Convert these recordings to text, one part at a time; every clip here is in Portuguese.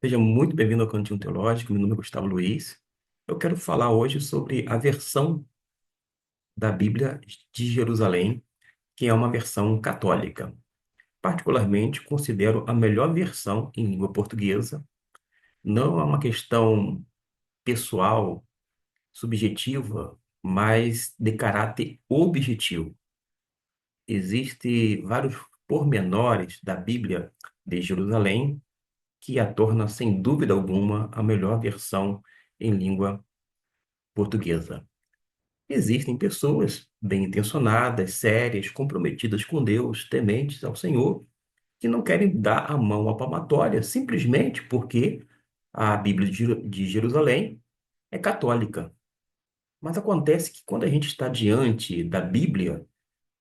Seja muito bem-vindo ao Cantinho Teológico. Meu nome é Gustavo Luiz. Eu quero falar hoje sobre a versão da Bíblia de Jerusalém, que é uma versão católica. Particularmente, considero a melhor versão em língua portuguesa. Não é uma questão pessoal, subjetiva, mas de caráter objetivo. Existem vários pormenores da Bíblia de Jerusalém que a torna, sem dúvida alguma, a melhor versão em língua portuguesa. Existem pessoas bem-intencionadas, sérias, comprometidas com Deus, tementes ao Senhor, que não querem dar a mão à palmatória simplesmente porque a Bíblia de Jerusalém é católica. Mas acontece que quando a gente está diante da Bíblia,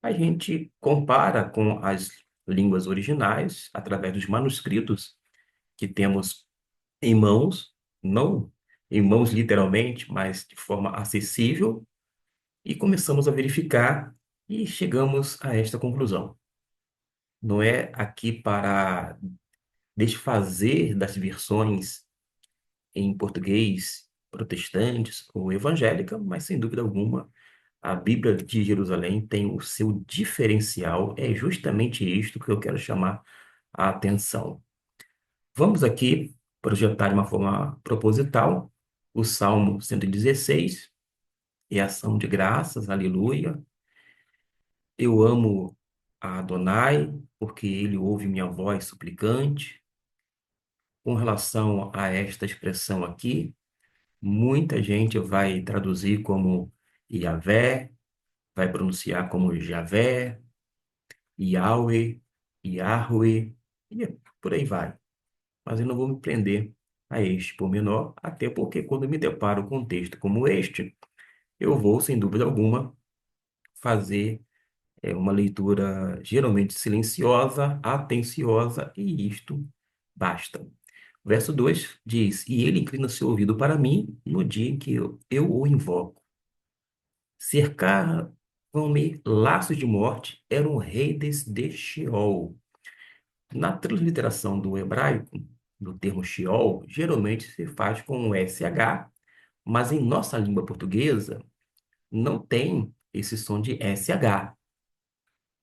a gente compara com as línguas originais, através dos manuscritos que temos em mãos, não em mãos literalmente, mas de forma acessível, e começamos a verificar e chegamos a esta conclusão. Não é aqui para desfazer das versões em português protestantes ou evangélica, mas sem dúvida alguma, a Bíblia de Jerusalém tem o seu diferencial, é justamente isto que eu quero chamar a atenção. Vamos aqui projetar de uma forma proposital o Salmo 116 e ação de graças, aleluia. Eu amo a Adonai, porque ele ouve minha voz suplicante. Com relação a esta expressão aqui, muita gente vai traduzir como Yahvé, vai pronunciar como Javé, Yahweh, Yahweh, e por aí vai. Mas eu não vou me prender a este pormenor, até porque quando me deparo com um texto como este, eu vou, sem dúvida alguma, fazer uma leitura geralmente silenciosa, atenciosa, e isto basta. Verso 2 diz: E ele inclina seu ouvido para mim no dia em que eu o invoco. Cercavam-me laços de morte, eram redes de Sheol. Na transliteração do hebraico, do termo Sheol, geralmente se faz com o SH, mas em nossa língua portuguesa não tem esse som de SH,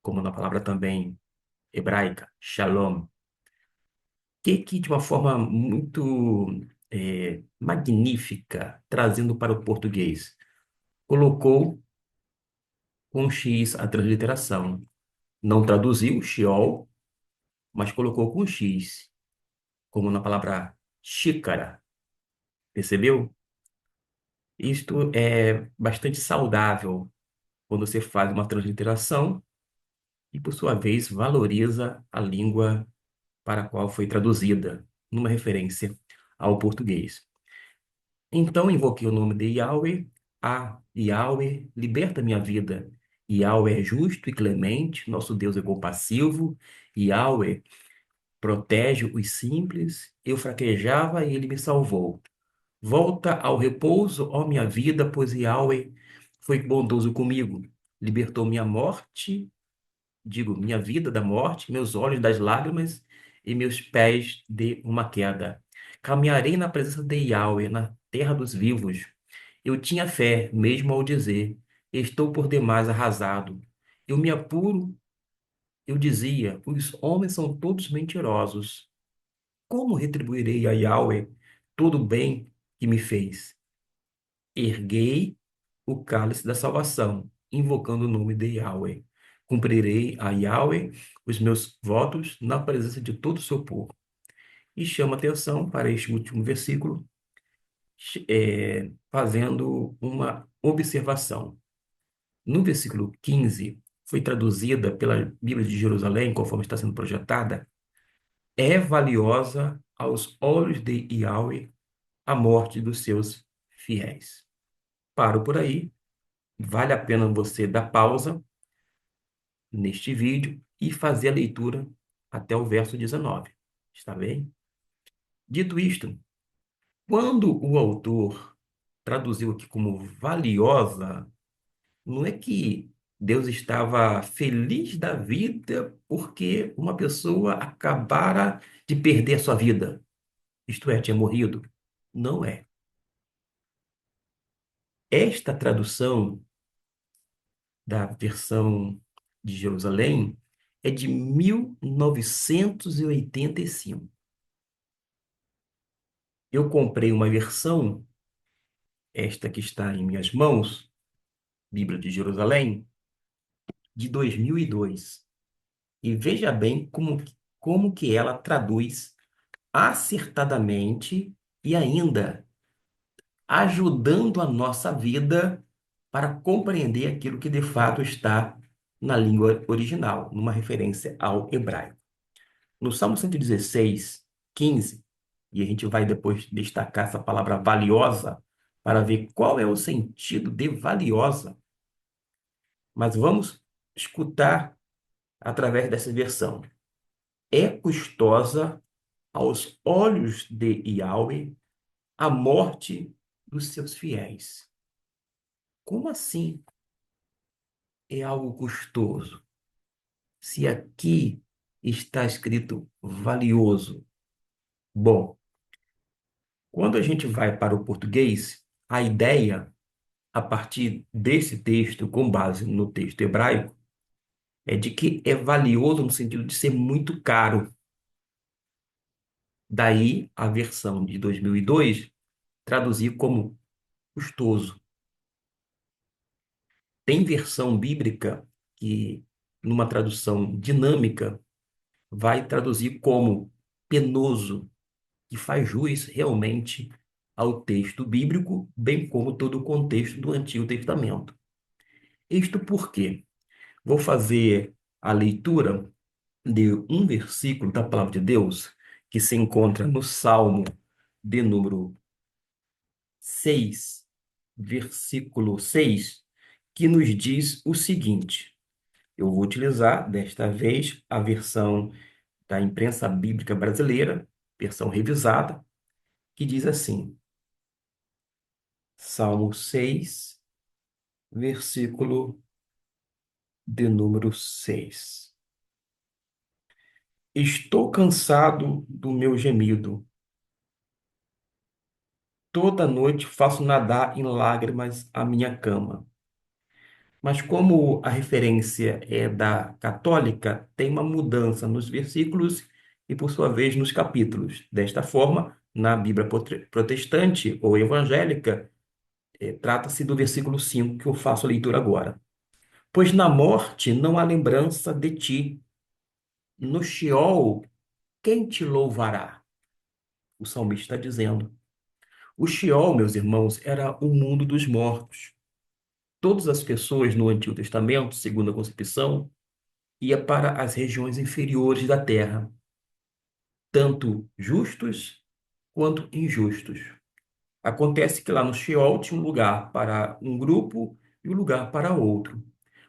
como na palavra também hebraica, Shalom, que de uma forma muito magnífica, trazendo para o português, colocou com X a transliteração. Não traduziu Sheol, mas colocou com X, como na palavra xícara. Percebeu? Isto é bastante saudável quando você faz uma transliteração e, por sua vez, valoriza a língua para a qual foi traduzida, numa referência ao português. Então invoquei o nome de Yahweh. Yahweh, liberta minha vida. Yahweh é justo e clemente, nosso Deus é compassivo. Yahweh protege os simples. Eu fraquejava e ele me salvou. Volta ao repouso, ó minha vida, pois Yahweh foi bondoso comigo. Libertou minha morte, digo, minha vida da morte, meus olhos das lágrimas e meus pés de uma queda. Caminharei na presença de Yahweh, na terra dos vivos. Eu tinha fé, mesmo ao dizer, estou por demais arrasado. Eu me apuro, eu dizia, os homens são todos mentirosos. Como retribuirei a Yahweh todo o bem que me fez? Erguei o cálice da salvação, invocando o nome de Yahweh. Cumprirei a Yahweh os meus votos na presença de todo o seu povo. E chama atenção para este último versículo, fazendo uma observação. No versículo 15, foi traduzida pela Bíblia de Jerusalém, conforme está sendo projetada, é valiosa aos olhos de Yahweh a morte dos seus fiéis. Paro por aí. Vale a pena você dar pausa neste vídeo e fazer a leitura até o verso 19. Está bem? Dito isto, quando o autor traduziu aqui como valiosa, não é que Deus estava feliz da vida porque uma pessoa acabara de perder a sua vida. isto é, tinha morrido. Não é. Esta tradução da versão de Jerusalém é de 1985. Eu comprei uma versão, esta que está em minhas mãos, Bíblia de Jerusalém, de 2002. E veja bem como que ela traduz acertadamente e ainda ajudando a nossa vida para compreender aquilo que de fato está na língua original, numa referência ao hebraico. No Salmo 116, 15, e a gente vai depois destacar essa palavra valiosa para ver qual é o sentido de valiosa, mas vamos escutar através dessa versão. É custosa aos olhos de Yahweh a morte dos seus fiéis. Como assim é algo custoso? Se aqui está escrito valioso. Bom, quando a gente vai para o português, a ideia, a partir desse texto, com base no texto hebraico, é de que é valioso no sentido de ser muito caro. Daí a versão de 2002 traduzir como custoso. Tem versão bíblica que, numa tradução dinâmica, vai traduzir como penoso, que faz jus realmente ao texto bíblico, bem como todo o contexto do Antigo Testamento. Isto porque vou fazer a leitura de um versículo da palavra de Deus que se encontra no Salmo de número 6, versículo 6, que nos diz o seguinte. Eu vou utilizar, desta vez, a versão da Imprensa Bíblica Brasileira, versão revisada, que diz assim: Salmo 6, versículo de número 6. Estou cansado do meu gemido. Toda noite faço nadar em lágrimas a minha cama. Mas como a referência é da católica, tem uma mudança nos versículos e, por sua vez, nos capítulos. Desta forma, na Bíblia protestante ou evangélica, trata-se do versículo 5 que eu faço a leitura agora. Pois na morte não há lembrança de ti. No Sheol, quem te louvará? O salmista está dizendo. O Sheol, meus irmãos, era o mundo dos mortos. Todas as pessoas no Antigo Testamento, segundo a concepção, ia para as regiões inferiores da terra, tanto justos quanto injustos. Acontece que lá no Sheol tinha um lugar para um grupo e um lugar para outro.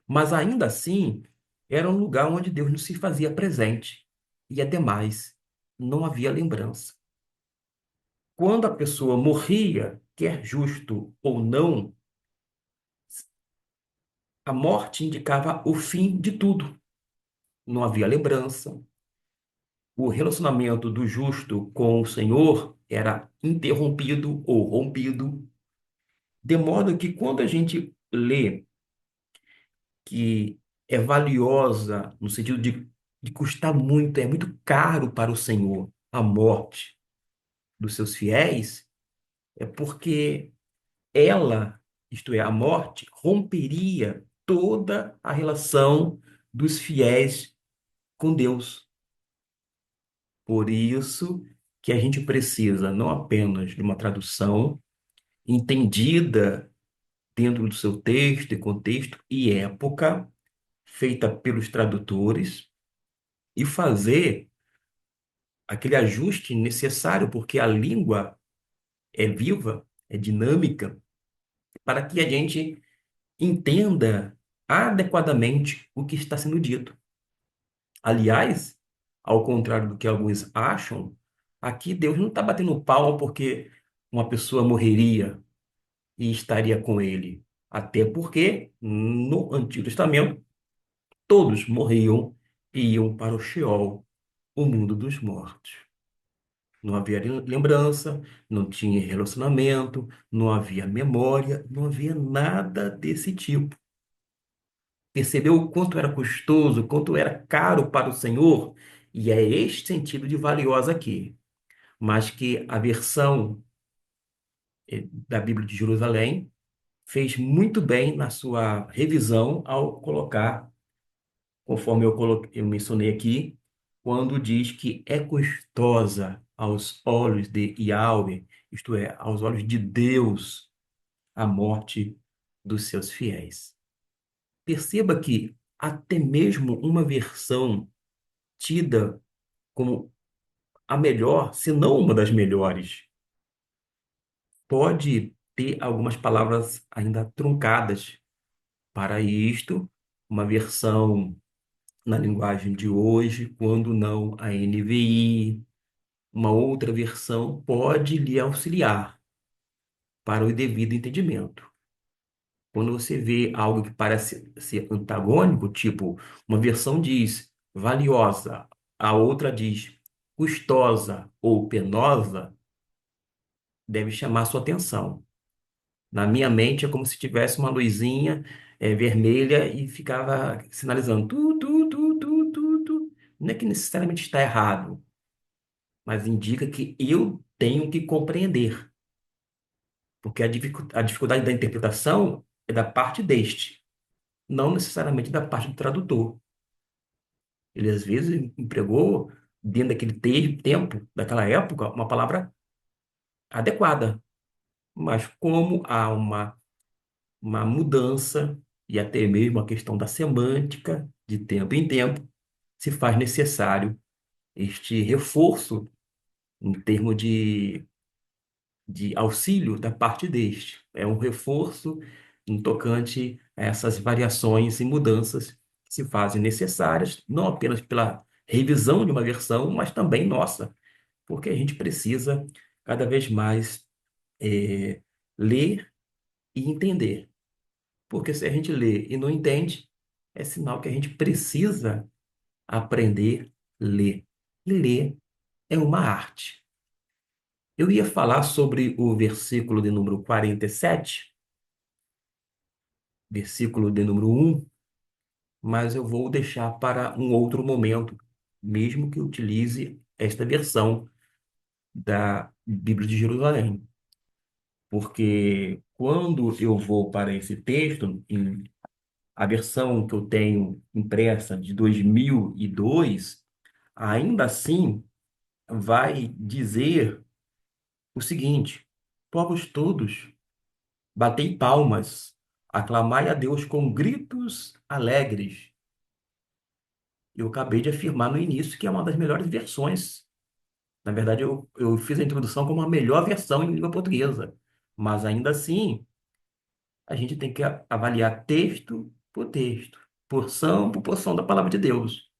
Mas ainda assim, era um lugar onde Deus não se fazia presente. E ademais, não havia lembrança. Quando a pessoa morria, quer justo ou não, a morte indicava o fim de tudo. Não havia lembrança. O relacionamento do justo com o Senhor era interrompido ou rompido, de modo que quando a gente lê que é valiosa, no sentido de custar muito, é muito caro para o Senhor a morte dos seus fiéis, é porque ela, isto é, a morte, romperia toda a relação dos fiéis com Deus. Por isso que a gente precisa não apenas de uma tradução entendida dentro do seu texto e contexto e época, feita pelos tradutores, e fazer aquele ajuste necessário, porque a língua é viva, é dinâmica, para que a gente entenda adequadamente o que está sendo dito. Aliás, ao contrário do que alguns acham, aqui Deus não está batendo palma porque uma pessoa morreria e estaria com ele. Até porque no Antigo Testamento todos morriam e iam para o Sheol, o mundo dos mortos. Não havia lembrança, não tinha relacionamento, não havia memória, não havia nada desse tipo. Percebeu o quanto era custoso, o quanto era caro para o Senhor? E é este sentido de valiosa aqui. Mas que a versão da Bíblia de Jerusalém fez muito bem na sua revisão ao colocar, conforme eu mencionei aqui, quando diz que é custosa aos olhos de Yahweh, isto é, aos olhos de Deus, a morte dos seus fiéis. Perceba que até mesmo uma versão tida como a melhor, se não uma das melhores, pode ter algumas palavras ainda truncadas. Para isto, uma versão na linguagem de hoje, quando não a NVI, uma outra versão pode lhe auxiliar para o devido entendimento. Quando você vê algo que parece ser antagônico, tipo, uma versão diz valiosa, a outra diz custosa ou penosa, deve chamar sua atenção. Na minha mente é como se tivesse uma luzinha vermelha e ficava sinalizando tu. Não é que necessariamente está errado, mas indica que eu tenho que compreender, porque a dificuldade da interpretação é da parte deste, não necessariamente da parte do tradutor. Ele às vezes empregou, dentro daquele tempo, daquela época, uma palavra adequada, mas como há uma mudança e até mesmo a questão da semântica, de tempo em tempo, se faz necessário este reforço em termos de auxílio da parte deste. É um reforço no tocante a essas variações e mudanças que se fazem necessárias, não apenas pela revisão de uma versão, mas também nossa, porque a gente precisa cada vez mais eh, ler e entender. Porque se a gente lê e não entende, é sinal que a gente precisa aprender a ler. E ler é uma arte. Eu ia falar sobre o versículo de número 47, versículo de número 1, mas eu vou deixar para um outro momento, mesmo que utilize esta versão da Bíblia de Jerusalém. Porque quando eu vou para esse texto, a versão que eu tenho impressa de 2002, ainda assim vai dizer o seguinte: povos todos, batei palmas, aclamai a Deus com gritos alegres. Eu acabei de afirmar no início que é uma das melhores versões. Na verdade, eu fiz a introdução como a melhor versão em língua portuguesa. Mas ainda assim, a gente tem que avaliar texto por texto, porção por porção da palavra de Deus.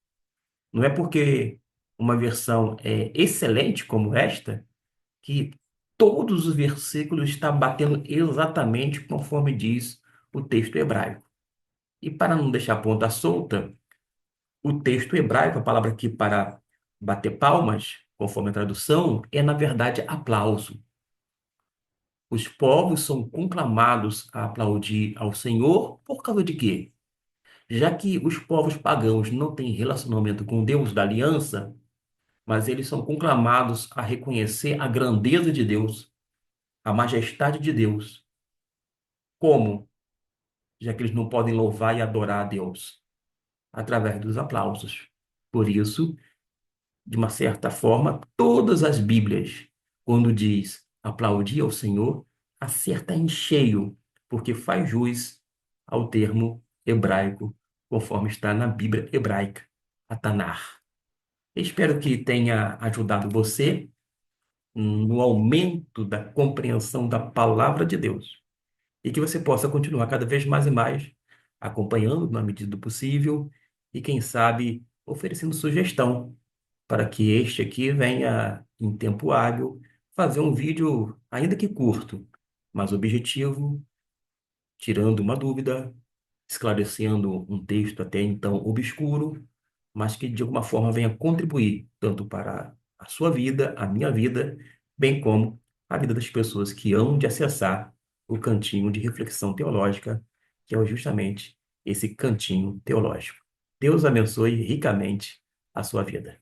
Não é porque uma versão é excelente como esta que todos os versículos estão batendo exatamente conforme diz o texto hebraico. E para não deixar a ponta solta, o texto hebraico, a palavra aqui para bater palmas, conforme a tradução, é na verdade aplauso. Os povos são conclamados a aplaudir ao Senhor por causa de quê? Já que os povos pagãos não têm relacionamento com o Deus da aliança, mas eles são conclamados a reconhecer a grandeza de Deus, a majestade de Deus. Como? Já que eles não podem louvar e adorar a Deus através dos aplausos. Por isso, de uma certa forma, todas as Bíblias, quando diz aplaudir ao Senhor, acerta em cheio, porque faz jus ao termo hebraico, conforme está na Bíblia hebraica, a Tanar. Espero que tenha ajudado você no aumento da compreensão da palavra de Deus e que você possa continuar cada vez mais e mais acompanhando na medida do possível e, quem sabe, oferecendo sugestão para que este aqui venha, em tempo hábil, fazer um vídeo, ainda que curto, mas objetivo, tirando uma dúvida, esclarecendo um texto até então obscuro, mas que de alguma forma venha contribuir tanto para a sua vida, a minha vida, bem como a vida das pessoas que hão de acessar o cantinho de reflexão teológica, que é justamente esse cantinho teológico. Deus abençoe ricamente a sua vida.